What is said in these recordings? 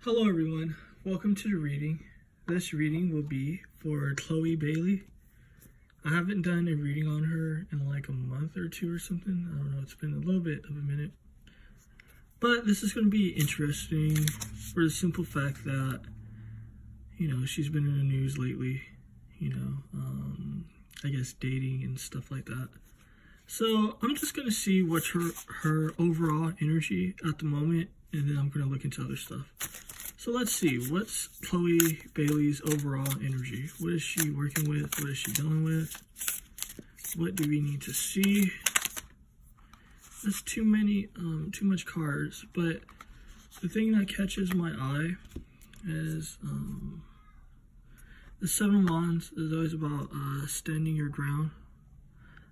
Hello everyone, welcome to the reading. This reading will be for Chloe Bailey. I haven't done a reading on her in like a month or two or something. I don't know, it's been a little bit of a minute. But this is going to be interesting for the simple fact that, she's been in the news lately, I guess dating and stuff like that. So I'm just going to see what's her overall energy at the moment, and then I'm going to look into other stuff. So let's see, what's Chloe Bailey's overall energy? What is she working with? What is she dealing with? What do we need to see? There's too much cards, but the thing that catches my eye is the Seven of Wands is always about standing your ground.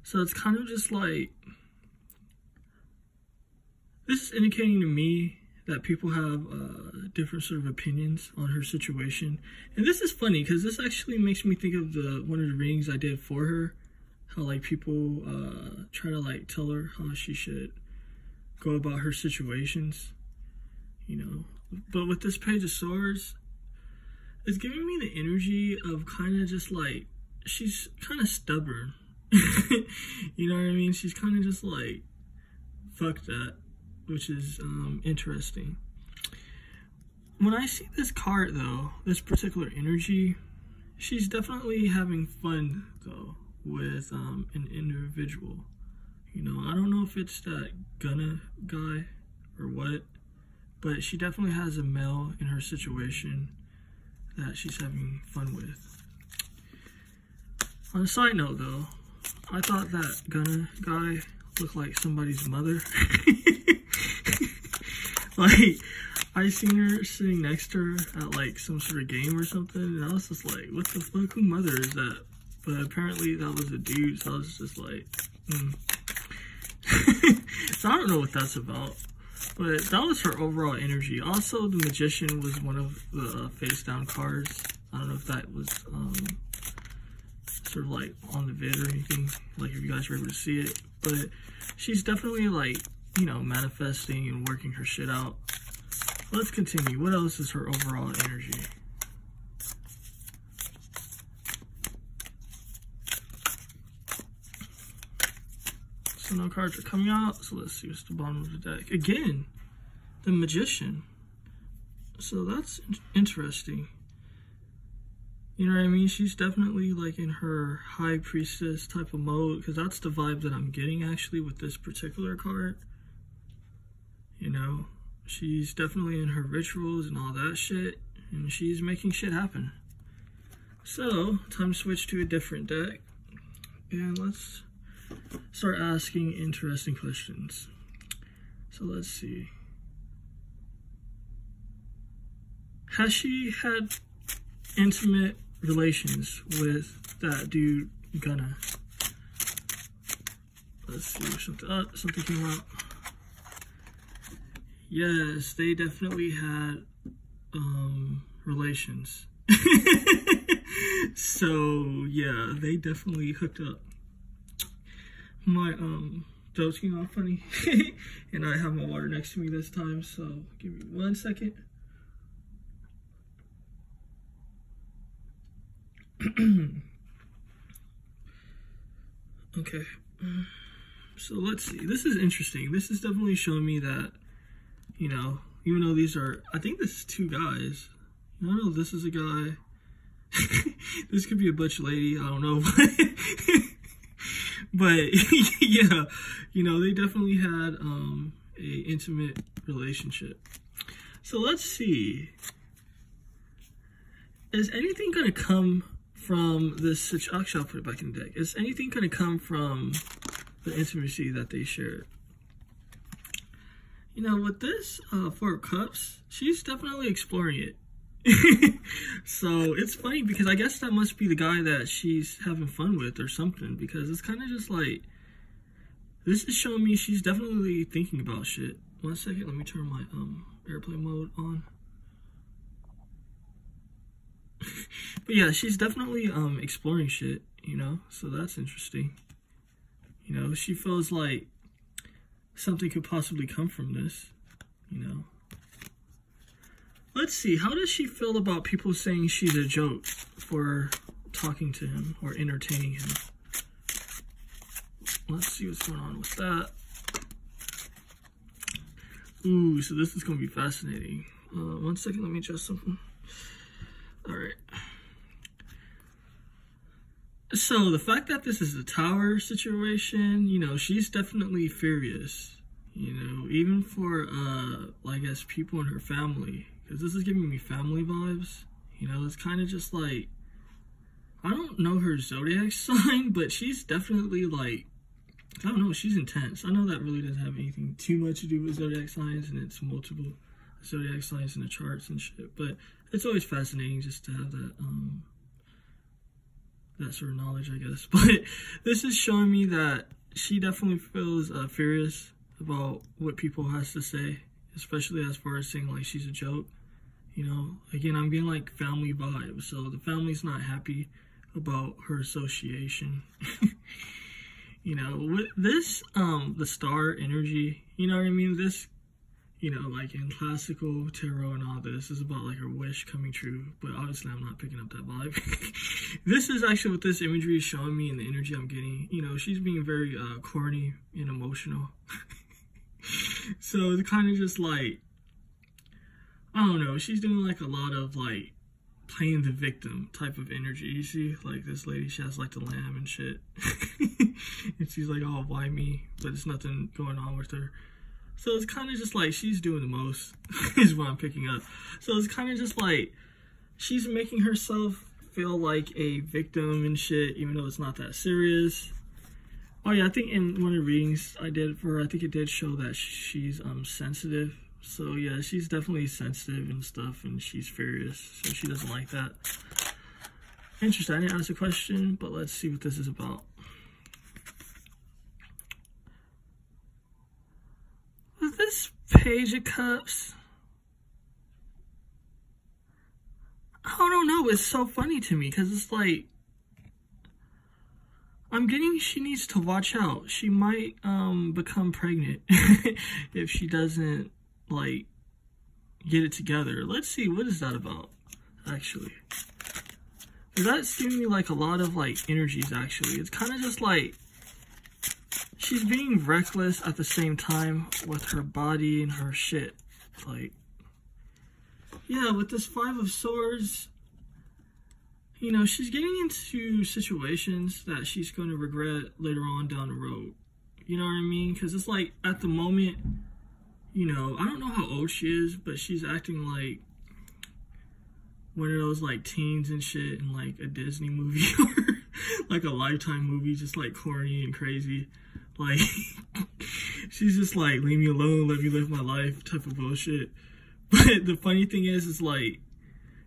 So it's kind of just like, this is indicating to me that people have different sort of opinions on her situation. And this is funny because this actually makes me think of one of the readings I did for her. How like people try to like tell her how she should go about her situations, But with this Page of Swords, it's giving me the energy of kind of just like, she's kind of stubborn. You know what I mean? She's kind of just like, fuck that. Which is interesting. When I see this card though, this particular energy, she's definitely having fun though with an individual. I don't know if it's that Gunna guy or what, but she definitely has a male in her situation that she's having fun with. On a side note though, I thought that Gunna guy looked like somebody's mother. Like, I seen her sitting next to her at like some sort of game or something, and I was just like, what the fuck, who mother is that? But apparently that was a dude, so I was just like, So I don't know what that's about, but that was her overall energy. Also, the Magician was one of the face down cards. I don't know if that was sort of like on the vid or anything, like if you guys were able to see it, but she's definitely like, manifesting and working her shit out. Let's continue. What else is her overall energy? So no cards are coming out, so let's see what's the bottom of the deck. Again, the Magician. So that's interesting. You know what I mean? She's definitely like in her High Priestess type of mode, because that's the vibe that I'm getting actually with this particular card. She's definitely in her rituals and all that shit, and she's making shit happen. So, time to switch to a different deck, and let's start asking interesting questions. So let's see. Has she had intimate relations with that dude Gunna? Let's see, something came out. Yes, they definitely had relations. So yeah, they definitely hooked up. My throat's getting all funny. And I have my water next to me this time, so give me 1 second. Okay, so let's see. This is interesting. This is definitely showing me that, even though these are, I think this is two guys. I don't know if this is a guy. This could be a butch lady. I don't know. But yeah, they definitely had a intimate relationship. So let's see. Is anything gonna come from this situation? Actually, I'll put it back in the deck. Is anything gonna come from the intimacy that they shared? With this Four of Cups, she's definitely exploring it. So it's funny because I guess that must be the guy that she's having fun with or something, because it's kind of just like, this is showing me she's definitely thinking about shit. 1 second, let me turn my airplane mode on. But yeah, she's definitely exploring shit, so that's interesting. She feels like something could possibly come from this, Let's see, how does she feel about people saying she's a joke for talking to him or entertaining him? Let's see what's going on with that. Ooh, so this is going to be fascinating. 1 second, let me adjust something. Alright. So, the fact that this is a tower situation, you know, she's definitely furious. You know, even for, I guess, people in her family. Because this is giving me family vibes. You know, it's kind of just like, I don't know her zodiac sign, but she's definitely like, I don't know, she's intense. I know that really doesn't have anything too much to do with zodiac signs, and it's multiple zodiac signs in the charts and shit. But it's always fascinating just to have that, that sort of knowledge, I guess. But this is showing me that she definitely feels furious about what people has to say, especially as far as saying like she's a joke. You know, again, I'm getting like family vibes, so the family's not happy about her association. You know, with this, the star energy, you know what I mean? This, you know, like in classical tarot and all this is about like her wish coming true, but obviously I'm not picking up that vibe. This is actually what this imagery is showing me and the energy I'm getting. You know, she's being very corny and emotional. So it's kind of just like, I don't know, she's doing like a lot of like playing the victim type of energy. You see, like this lady, she has like the lamb and shit. And she's like, oh, why me? But there's nothing going on with her. So it's kind of just like she's doing the most, is what I'm picking up. So it's kind of just like she's making herself feel like a victim and shit, even though it's not that serious. Oh yeah, I think in one of the readings I did for her, I think it did show that she's sensitive. So yeah, she's definitely sensitive and stuff, and she's furious, so she doesn't like that. Interesting, I didn't ask a question, but let's see what this is about. With this Page of Cups, I don't know, it's so funny to me, because it's like, I'm getting she needs to watch out. She might become pregnant if she doesn't like get it together. Let's see, what is that about actually? That's giving me like a lot of like energies actually. It's kind of just like she's being reckless at the same time with her body and her shit. Like, yeah, with this 5 of Swords, you know, she's getting into situations that she's going to regret later on down the road. You know what I mean? Because it's like, at the moment, you know, I don't know how old she is, but she's acting like one of those, like, teens and shit in, like, a Disney movie or, like, a Lifetime movie, just, like, corny and crazy. Like, she's just like, leave me alone, let me live my life type of bullshit. But the funny thing is like,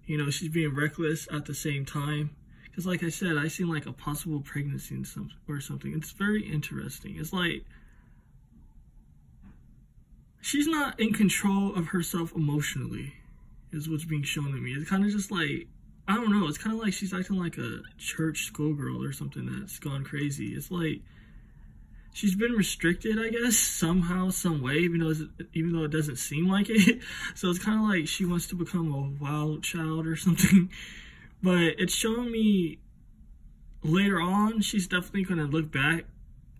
you know, she's being reckless at the same time. Because like I said, I seen like a possible pregnancy or something. It's very interesting. It's like, she's not in control of herself emotionally, is what's being shown to me. It's kind of just like, I don't know, it's kind of like she's acting like a church schoolgirl or something that's gone crazy. It's like, she's been restricted, I guess, somehow, some way, even though it doesn't seem like it. So it's kind of like she wants to become a wild child or something. But it's showing me later on, she's definitely going to look back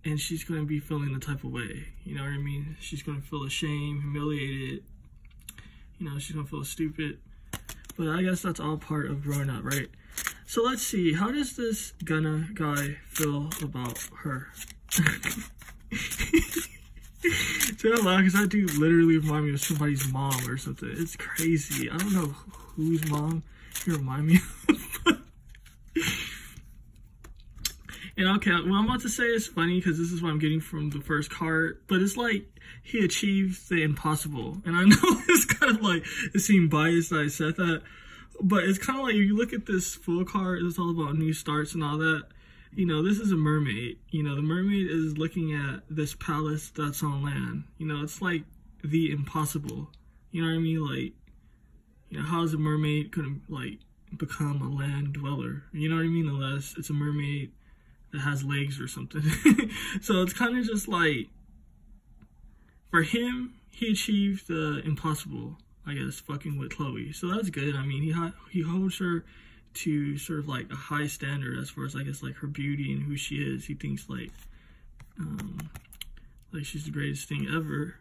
and she's going to be feeling the type of way. You know what I mean? She's going to feel ashamed, humiliated. You know, she's going to feel stupid. But I guess that's all part of growing up, right? So let's see. How does this Gunna guy feel about her? So I laugh because that dude literally remind me of somebody's mom or something. It's crazy. I don't know whose mom you remind me of. And okay, what I'm about to say is funny because this is what I'm getting from the first card, but it's like he achieved the impossible. And I know it's kind of like, it seemed biased that I said that, but it's kind of like, if you look at this full card, it's all about new starts and all that. You know, this is a mermaid. You know, the mermaid is looking at this palace that's on land. You know, it's like the impossible. You know what I mean? Like, you know, how is a mermaid gonna, like, become a land dweller? You know what I mean? Unless it's a mermaid that has legs or something. So it's kind of just like, for him, he achieved the impossible. I guess, fucking with Chloe. So that's good. I mean, he holds her to sort of like a high standard as far as, I guess, like her beauty and who she is. He thinks like she's the greatest thing ever.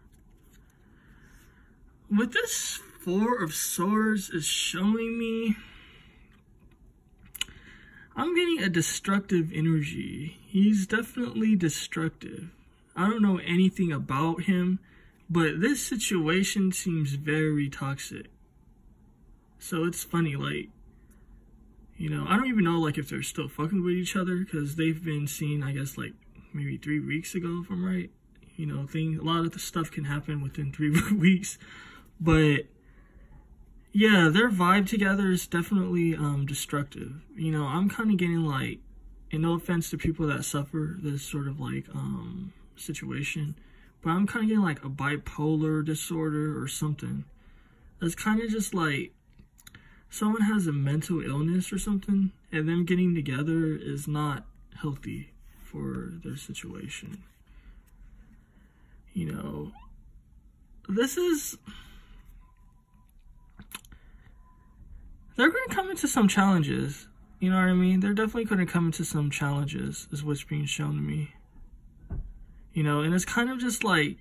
What this Four of Swords is showing me, I'm getting a destructive energy. He's definitely destructive. I don't know anything about him, but this situation seems very toxic. So it's funny, like, you know, I don't even know, like, if they're still fucking with each other, because they've been seen, I guess, like, maybe 3 weeks ago, if I'm right. You know, a lot of the stuff can happen within 3 weeks. But, yeah, their vibe together is definitely destructive. You know, I'm kind of getting, like, and no offense to people that suffer this sort of, like, situation, but I'm kind of getting, like, a bipolar disorder or something. It's kind of just, like, someone has a mental illness or something, and them getting together is not healthy for their situation. You know, they're going to come into some challenges. You know what I mean? They're definitely going to come into some challenges, is what's being shown to me. You know, and it's kind of just like,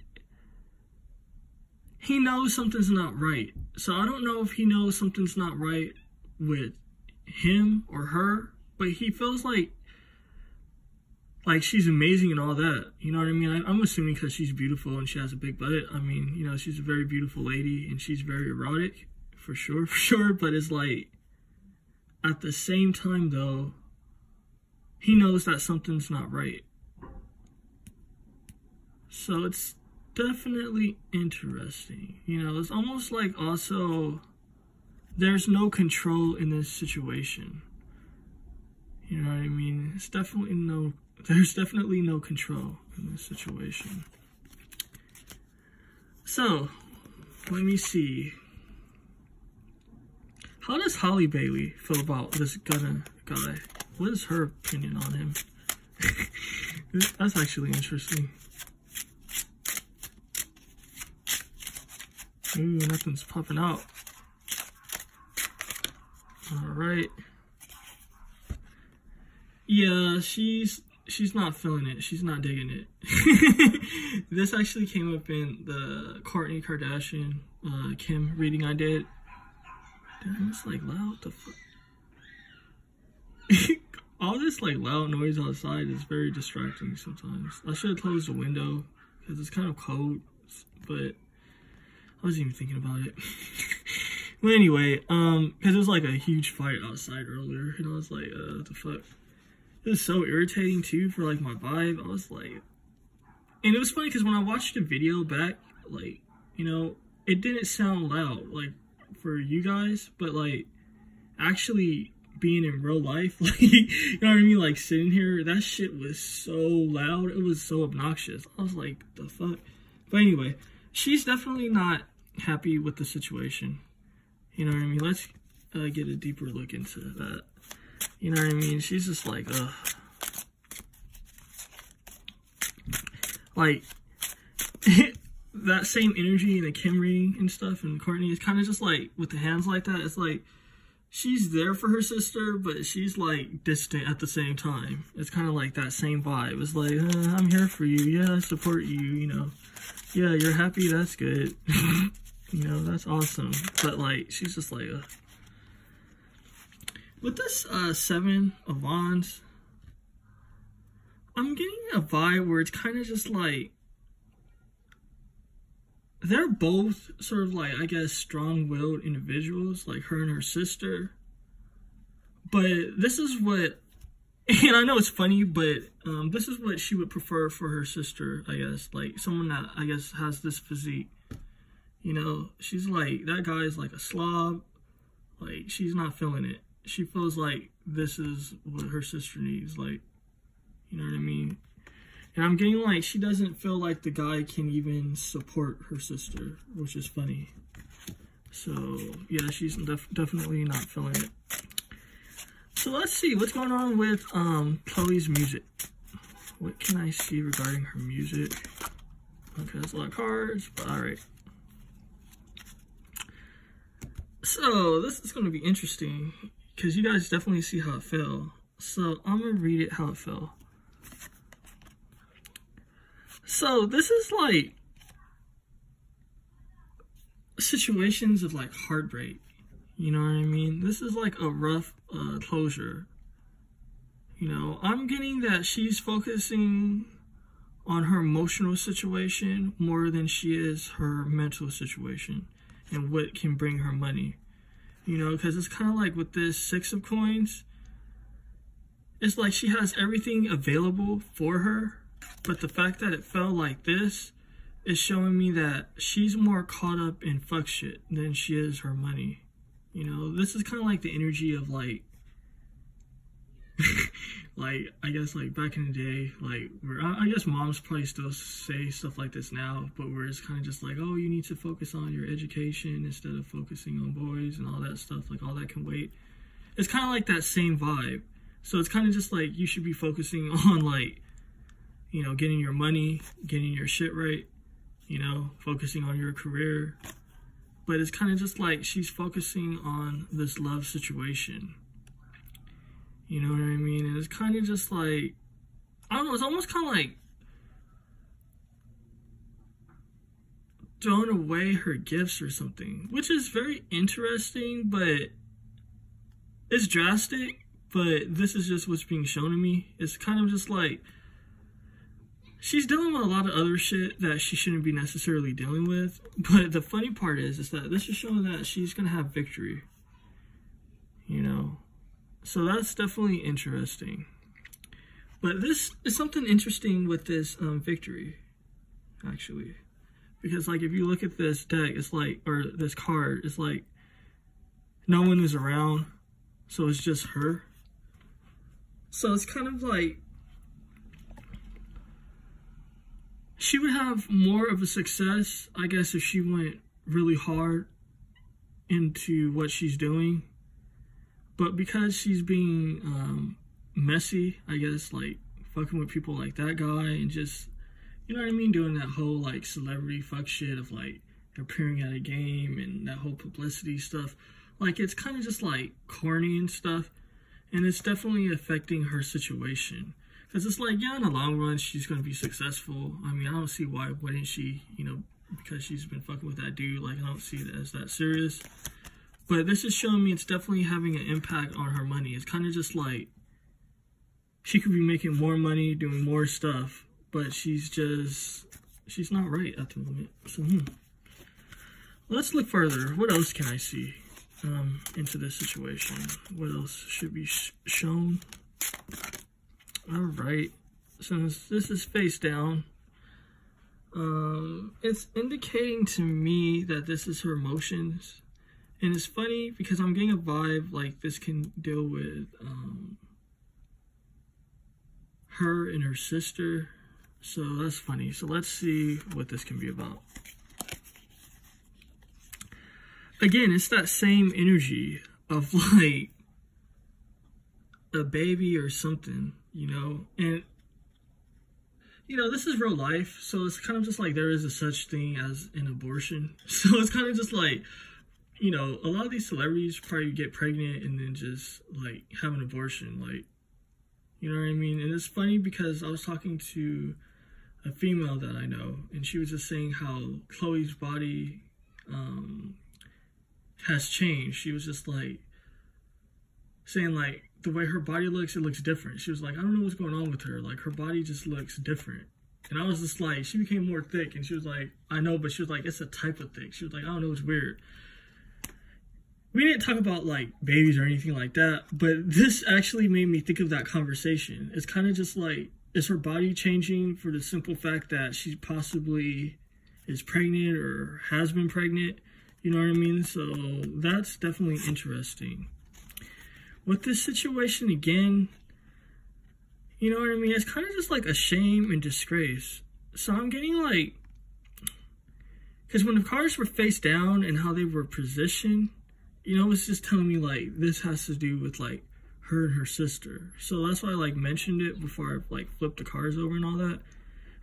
he knows something's not right. So I don't know if he knows something's not right with him or her, but he feels like she's amazing and all that. You know what I mean? I'm assuming because she's beautiful and she has a big butt. I mean, you know, she's a very beautiful lady and she's very erotic, for sure. But it's like, at the same time though, he knows that something's not right. So it's definitely interesting. You know, it's almost like also there's no control in this situation. You know what I mean? There's definitely no control in this situation. So, let me see. How does Halle Bailey feel about this Gunna guy? What is her opinion on him? That's actually interesting. Ooh, nothing's popping out. Alright. Yeah, she's not feeling it. She's not digging it. This actually came up in the Kourtney Kardashian, Kim reading I did. Damn, it's like loud. The fuck? All this like loud noise outside is very distracting sometimes. I should have closed the window because it's kind of cold, but I wasn't even thinking about it. But anyway, because it was like a huge fight outside earlier, and I was like, what the fuck? It was so irritating too for like my vibe. I was like, and it was funny because when I watched the video back, like, you know, it didn't sound loud like for you guys, but like actually being in real life, like, you know what I mean, like sitting here, that shit was so loud. It was so obnoxious. I was like, the fuck? But anyway, she's definitely not happy with the situation. You know what I mean? Let's get a deeper look into that. You know what I mean? She's just like, ugh. Like, that same energy in the Kim reading and stuff and Kourtney is kind of just like, with the hands like that, it's like, she's there for her sister, but she's like distant at the same time. It's kind of like that same vibe. It's like, I'm here for you. Yeah, I support you, you know. Yeah, you're happy, that's good. You know, that's awesome. But like, she's just like, with this 7 of Wands, I'm getting a vibe where it's kind of just like, they're both sort of like, I guess, strong-willed individuals, like her and her sister. But this is what, and I know it's funny, but this is what she would prefer for her sister, I guess. Like, someone that, I guess, has this physique. You know, she's like, that guy is like a slob. Like, she's not feeling it. She feels like this is what her sister needs. Like, you know what I mean? And I'm getting like, she doesn't feel like the guy can even support her sister, which is funny. So, yeah, she's definitely not feeling it. So let's see, what's going on with Chloe's music? What can I see regarding her music? Okay, that's a lot of cards, but alright. So this is going to be interesting because you guys definitely see how it fell. So I'm going to read it how it fell. So this is like situations of like heartbreak. You know what I mean? This is like a rough closure. You know, I'm getting that she's focusing on her emotional situation more than she is her mental situation and what can bring her money. You know, because it's kind of like with this Six of Coins, it's like she has everything available for her, but the fact that it fell like this is showing me that she's more caught up in fuck shit than she is her money. You know, this is kind of like the energy of like, like, I guess like back in the day, like where I guess moms probably still say stuff like this now, but where it's kind of just like, oh, you need to focus on your education instead of focusing on boys and all that stuff, like all that can wait. It's kind of like that same vibe. So it's kind of just like you should be focusing on like, you know, getting your money, getting your shit right, you know, focusing on your career. But it's kind of just like she's focusing on this love situation. You know what I mean? And it's kind of just like, I don't know, it's almost kind of like throwing away her gifts or something, which is very interesting, but it's drastic. But this is just what's being shown to me. It's kind of just like she's dealing with a lot of other shit that she shouldn't be necessarily dealing with. But the funny part is that this is showing that she's going to have victory. You know? So that's definitely interesting. But this is something interesting with this victory, actually. Because, like, if you look at this deck, it's like, or this card, it's like no one is around. So it's just her. So it's kind of like she would have more of a success, I guess, if she went really hard into what she's doing. But because she's being messy, I guess, like fucking with people like that guy and just, you know what I mean, doing that whole like celebrity fuck shit of like appearing at a game and that whole publicity stuff, like it's kind of just like corny and stuff. And it's definitely affecting her situation. Because it's like, yeah, in the long run, she's going to be successful. I mean, I don't see why wouldn't she, you know, because she's been fucking with that dude. Like, I don't see it as that serious. But this is showing me it's definitely having an impact on her money. It's kind of just like she could be making more money, doing more stuff. But she's not right at the moment. So, let's look further. What else can I see into this situation? What else should be shown? Alright, since this is face down, it's indicating to me that this is her emotions. And it's funny because I'm getting a vibe like this can deal with her and her sister. So that's funny. So let's see what this can be about. Again, it's that same energy of like a baby or something, you know, and you know, this is real life, so it's kind of just like there is a such thing as an abortion. So it's kind of just like, you know, a lot of these celebrities probably get pregnant and then just like have an abortion, like, you know what I mean? And it's funny because I was talking to a female that I know, and she was just saying how Chloe's body has changed. She was just like saying like the way her body looks, it looks different. She was like, I don't know what's going on with her. Like her body just looks different. And I was just like, she became more thick, and she was like, I know, but she was like, it's a type of thick. She was like, I don't know, it's weird. We didn't talk about like babies or anything like that, but this actually made me think of that conversation. It's kind of just like, is her body changing for the simple fact that she possibly is pregnant or has been pregnant? You know what I mean? So that's definitely interesting. With this situation again, you know what I mean? It's kind of just like a shame and disgrace. So I'm getting like, because when the cards were face down and how they were positioned, you know, it's just telling me like this has to do with like her and her sister. So that's why I like mentioned it before I like flipped the cards over and all that.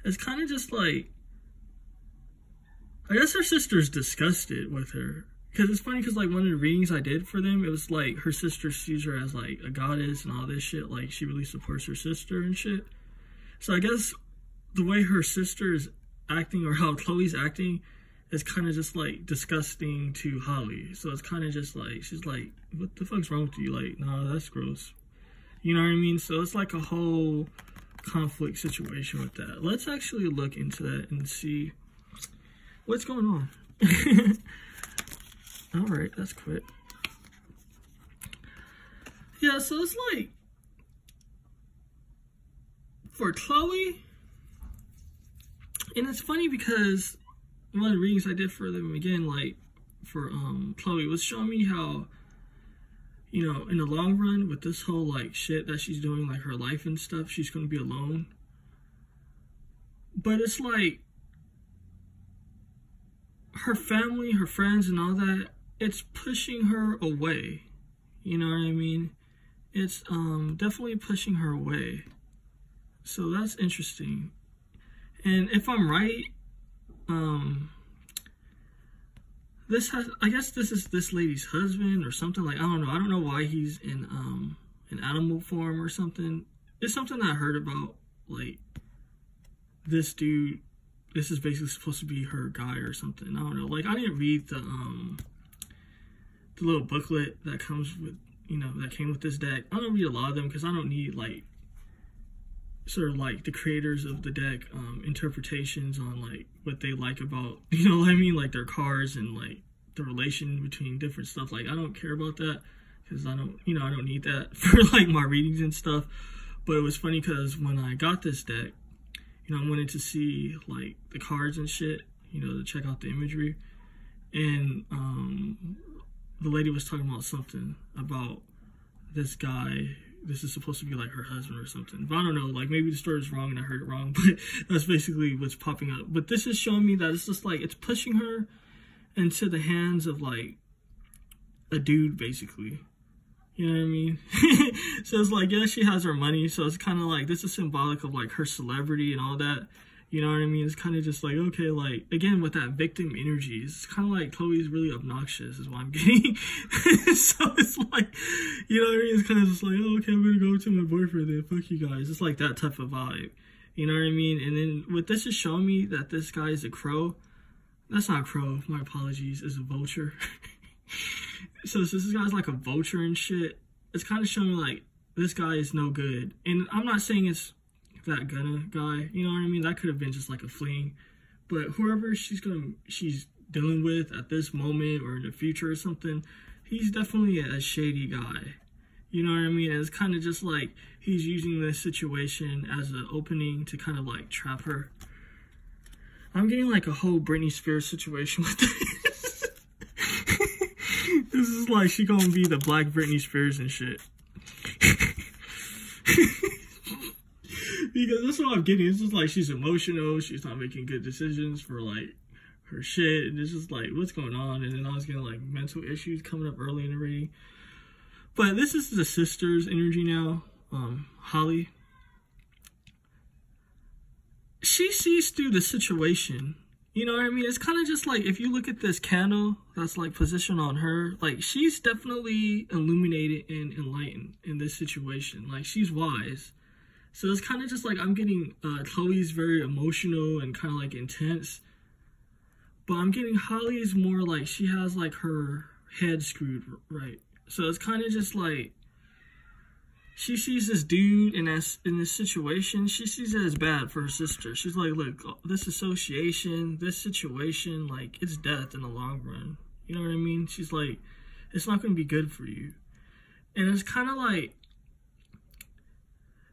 It's kind of just like, I guess her sister's disgusted with her Because it's funny, because like one of the readings I did for them, it was like her sister sees her as like a goddess and all this shit. Like she really supports her sister and shit. So I guess the way her sister is acting, or how Chloe's acting, is kind of just like disgusting to Halle. So it's kind of just like, she's like, what the fuck's wrong with you? Like, nah, that's gross. You know what I mean? So it's like a whole conflict situation with that. Let's actually look into that and see what's going on. Alright, that's quick. Yeah, so it's like, for Chloe, and it's funny because one of the readings I did for them, again, like, for Chloe, was showing me how, you know, in the long run, with this whole, like, shit that she's doing, like, her life and stuff, she's gonna be alone. But it's like, her family, her friends, and all that, it's pushing her away. You know what I mean? It's definitely pushing her away. So that's interesting. And if I'm right, this has, I guess this is this lady's husband or something. Like, I don't know. I don't know why he's in animal form or something. It's something I heard about. Like, this dude, this is basically supposed to be her guy or something. I don't know. Like, I didn't read the little booklet that comes with, you know, that came with this deck. I don't read a lot of them because I don't need, like, sort of like the creators of the deck interpretations on like what they like about, you know what I mean, like their cards and like the relation between different stuff. Like, I don't care about that because I don't, you know, I don't need that for like my readings and stuff. But it was funny because when I got this deck, you know, I wanted to see like the cards and shit, you know, to check out the imagery. And the lady was talking about something about this guy. This is supposed to be like her husband or something. But I don't know, like maybe the story is wrong and I heard it wrong, but that's basically what's popping up. But this is showing me that it's just like, it's pushing her into the hands of like a dude, basically. You know what I mean? So it's like, yeah, she has her money, so it's kind of like, this is symbolic of like her celebrity and all that. You know what I mean? It's kind of just like, okay, like, again, with that victim energy, it's kind of like Chloe's really obnoxious is what I'm getting. So it's like, you know what I mean? It's kind of just like, oh, okay, I'm going to go to my boyfriend then, fuck you guys. It's like that type of vibe. You know what I mean? And then what this is showing me, that this guy is a crow. That's not a crow, my apologies, it's a vulture. So this guy's like a vulture and shit. It's kind of showing me like, this guy is no good. And I'm not saying it's that Gunna guy, you know what I mean? That could have been just like a fling, but whoever she's dealing with at this moment or in the future or something, he's definitely a shady guy. You know what I mean? And it's kind of just like he's using this situation as an opening to kind of like trap her. I'm getting like a whole Britney Spears situation with this. This is like she gonna be the black Britney Spears and shit. Because that's what I'm getting. It's just like she's emotional. She's not making good decisions for like her shit. And it's just like, what's going on? And then I was getting like mental issues coming up early in the reading. But this is the sister's energy now. Halle. She sees through the situation. You know what I mean? It's kind of just like, if you look at this candle that's like positioned on her, like she's definitely illuminated and enlightened in this situation. Like she's wise. So it's kind of just like, I'm getting Chloe's very emotional and kind of like intense. But I'm getting Halle's more like she has like her head screwed right. So it's kind of just like, she sees this dude in this situation, she sees it as bad for her sister. She's like, look, this association, this situation, like it's death in the long run. You know what I mean? She's like, it's not going to be good for you. And it's kind of like,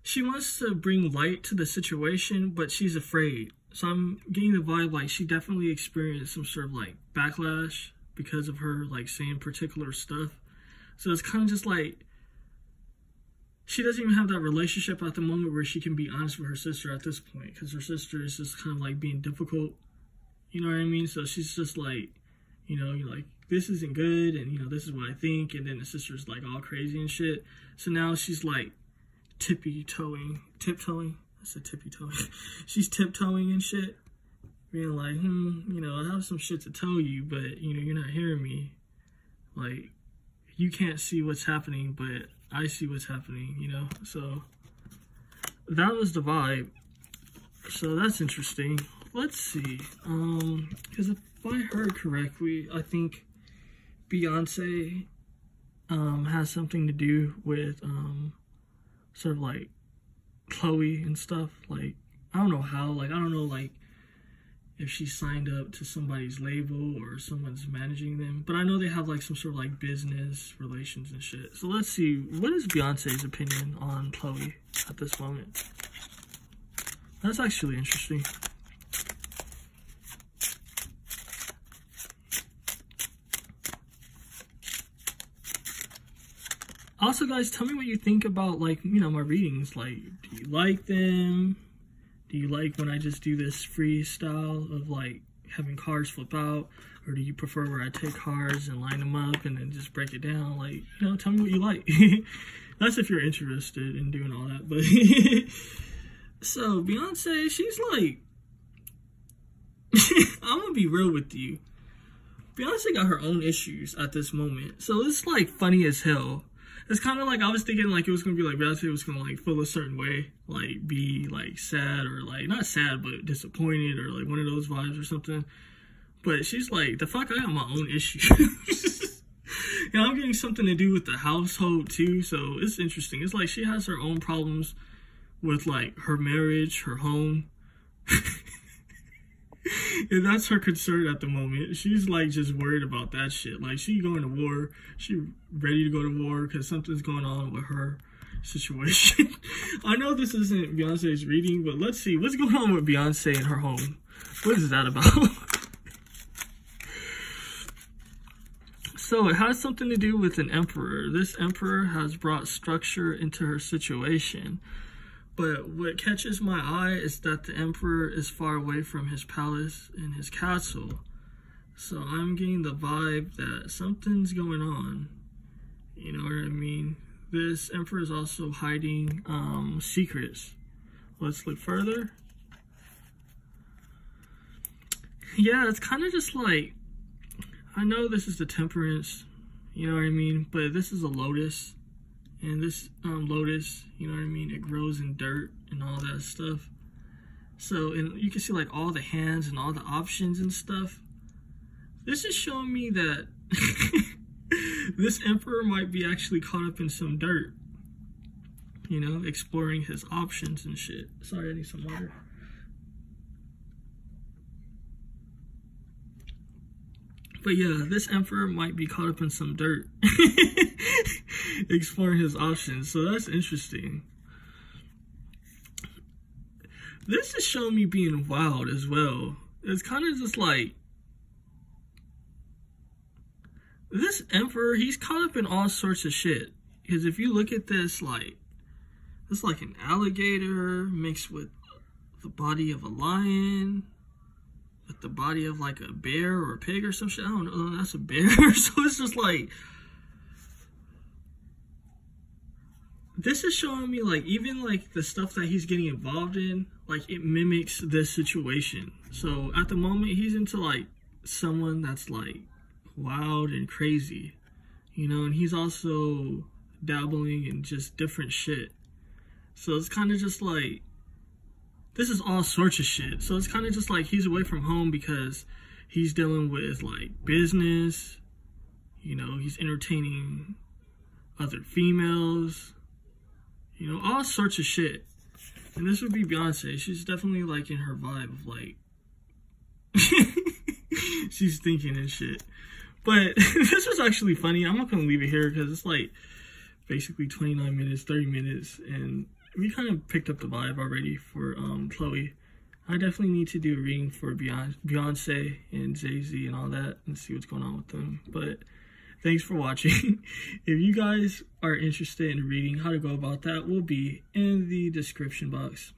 she wants to bring light to the situation, but she's afraid. So I'm getting the vibe like she definitely experienced some sort of like backlash because of her like saying particular stuff. So it's kind of just like, she doesn't even have that relationship at the moment where she can be honest with her sister at this point. Because her sister is just kind of like being difficult. You know what I mean? So she's just like, you know, you're like, this isn't good. And, you know, this is what I think. And then the sister's like all crazy and shit. So now she's like, tiptoeing. I said tippy-toeing. She's tiptoeing and shit. Being like, you know, I have some shit to tell you, but, you know, you're not hearing me. Like, you can't see what's happening, but I see what's happening, you know? So that was the vibe. So that's interesting. Let's see. Because if I heard correctly, I think Beyonce has something to do with sort of like Chloe and stuff. Like, I don't know how. Like, I don't know, like, if she signed up to somebody's label or someone's managing them. But I know they have like some sort of like business relations and shit. So let's see. What is Beyonce's opinion on Chloe at this moment? That's actually interesting. Also, guys, tell me what you think about, like, you know, my readings. Like, do you like them? Do you like when I just do this freestyle of, like, having cards flip out? Or do you prefer where I take cards and line them up and then just break it down? Like, you know, tell me what you like. That's if you're interested in doing all that. But, so, Beyonce, she's like, I'm gonna be real with you. Beyonce got her own issues at this moment. So, it's, like, funny as hell. It's kind of like, I was thinking, like, it was going to be, like, Beyonce was going to, like, feel a certain way. Like, be, like, sad or, like, not sad, but disappointed or, like, one of those vibes or something. But she's like, the fuck, I got my own issues. You know, I'm getting something to do with the household, too. So, it's interesting. It's like she has her own problems with, like, her marriage, her home. And that's her concern at the moment. She's like just worried about that shit. Like, she going to war. She ready to go to war because something's going on with her situation. I know this isn't Beyonce's reading, but let's see. What's going on with Beyonce and her home? What is that about? So it has something to do with an emperor. This emperor has brought structure into her situation. But what catches my eye is that the emperor is far away from his palace and his castle. So I'm getting the vibe that something's going on. You know what I mean? This emperor is also hiding secrets. Let's look further. Yeah, it's kind of just like, I know this is the temperance, you know what I mean? But this is a lotus. And this lotus, you know what I mean, it grows in dirt and all that stuff. So, and you can see like all the hands and all the options and stuff. This is showing me that this emperor might be actually caught up in some dirt. You know, exploring his options and shit. Sorry, I need some water. But yeah, this emperor might be caught up in some dirt. Exploring his options. So that's interesting. This is showing me being wild as well. It's kind of just like, this emperor, he's caught up in all sorts of shit. Because if you look at this, like, it's like an alligator mixed with the body of a lion, with the body of like a bear or a pig or some shit. I don't know, that's a bear. So it's just like, this is showing me like, even like the stuff that he's getting involved in, like it mimics this situation. So at the moment he's into like someone that's like wild and crazy, you know, and he's also dabbling in just different shit. So it's kind of just like, this is all sorts of shit. So it's kind of just like he's away from home because he's dealing with like business, you know, he's entertaining other females, you know, all sorts of shit. And this would be Beyonce. She's definitely like in her vibe of like, she's thinking and shit. But this was actually funny. I'm not going to leave it here because it's like basically 29 minutes, 30 minutes. And we kind of picked up the vibe already for Chloe. I definitely need to do a reading for Beyonce and Jay-Z and all that and see what's going on with them. But thanks for watching. If you guys are interested in reading, how to go about that will be in the description box.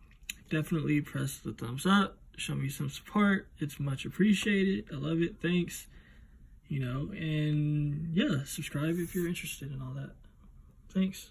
Definitely press the thumbs up. Show me some support. It's much appreciated. I love it. Thanks. You know, and yeah, subscribe if you're interested in all that. Thanks.